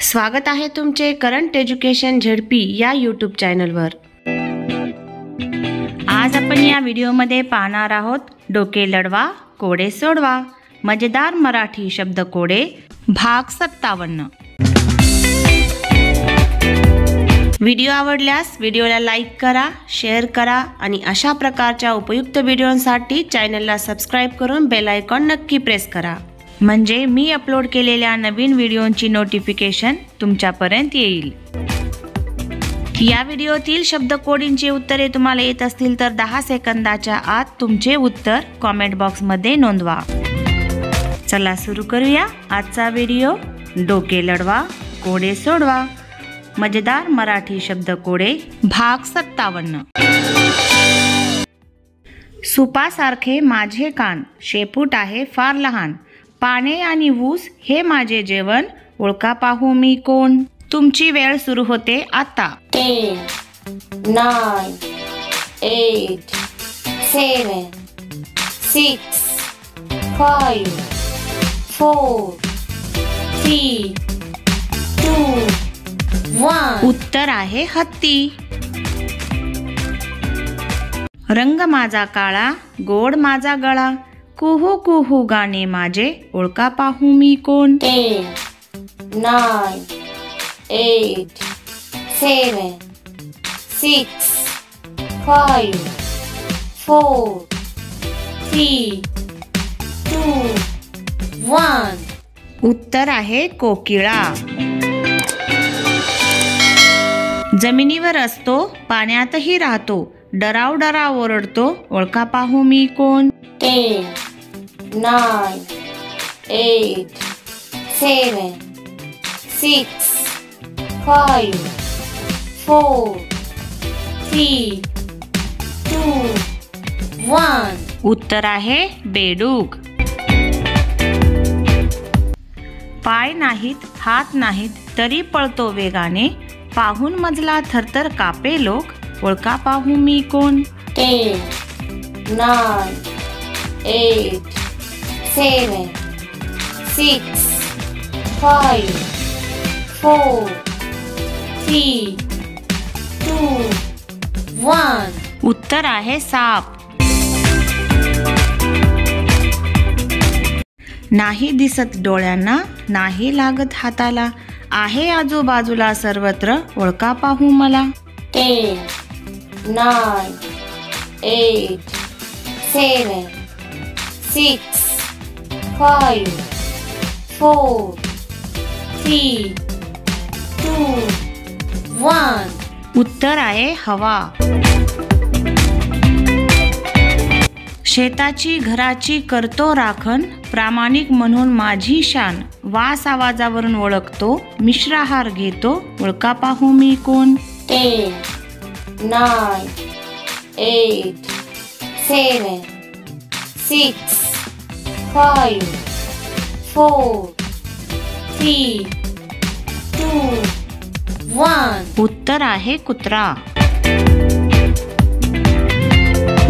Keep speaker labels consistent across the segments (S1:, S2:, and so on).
S1: स्वागत आहे तुमचे करंट एज्युकेशन झेडपी या यूट्यूब चॅनलवर।
S2: आज आपण या व्हिडिओमध्ये पाहणार आहोत डोके लढवा कोडे सोडवा मजेदार मराठी शब्दकोडे भाग 57। व्हिडिओ आवडल्यास व्हिडिओला लाईक करा, शेअर करा आणि अशा प्रकारच्या उपयुक्त व्हिडिओंसाठी चॅनलला सबस्क्राइब करून बेल आयकॉन नक्की प्रेस करा, म्हणजे मी अपलोड केलेल्या नवीन व्हिडिओंची नोटिफिकेशन तुमच्यापर्यंत येईल। या व्हिडिओतील शब्दकोडींची उत्तरे तुम्हाला येत असतील तर 10 सेकंदाच्या आत तुमचे उत्तर कमेंट बॉक्समध्ये नोंदवा। चला सुरू करूया आजचा व्हिडिओ। डोके लढवा कोडे सोडवा मजेदार मराठी शब्दकोडे भाग 57। सुपासारखे माझे कान, शेपूट आहे फार लहान, पाने आणि ऊस हे माझे जेवण, ओळखा पाहू मी कोण। तुमची वेळ सुरू होते आता।
S3: 10, 9, 8, 7, 6, 5, 4, 3, 2, 1।
S2: उत्तर आहे हत्ती। रंग माझा काळा, गोड माझा गळा, कुहू कुहू गाणे माझे, ओळखा पाहू मी कोण।
S3: 10, 9, 8, 7, 6, 5, 4, 3, 2, 1।
S2: उत्तर आहे कोकिळा। जमिनीवर असतो पाण्यातही राहतो, डराव डराव ओरडतो, ओळखा पाहू मी कोण।
S3: 10, 9, 8, 7, 6, 5, 4, 3, 2, 1।
S2: उत्तर आहे बेडूक। पाय नाहीत हात नाहीत तरी पळतो वेगाने, पाहून मजला थरथर कापे लोक, ओळखा पाहू मी कोण।
S3: 10, 9, 8, 7, 6, 5, 4, 3, 2, 1।
S2: उत्तर आहे साप। नाही दिसत डोळ्यांना, नाही लागत हाताला, आहे आजूबाजूला सर्वत्र, ओळखा पाहू मला।
S3: 10, 9, 8, 7, 6, 5, 4, 3, 2, 1।
S2: उत्तर आहे हवा। शेताची घराची करतो राखण, प्रामाणिक म्हणून माझी शान, वास आवाजावरून ओळखतो, मिश्र आहार घेतो, ओळखा पाहू मी कोण।
S3: 10, 9, 8, 7, 6, 5, 4, 3, 2, 1।
S2: उत्तर आहे कुत्रा।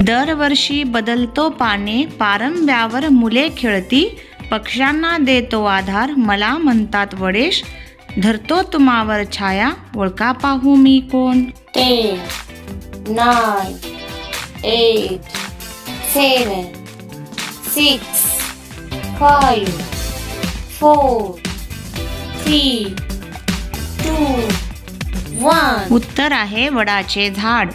S2: दरवर्षी बदलतो पाने, पारंब्यावर मुले खेळती, पक्ष्यांना देतो आधार, मला म्हणतात वडेश, धरतो तुम्हावर छाया, ओळखा पाहू मी कोण।
S3: 10, 9, 8, 7, 6, 5, 4, 3, 2, 1।
S2: उत्तर आहे वडाचे झाड।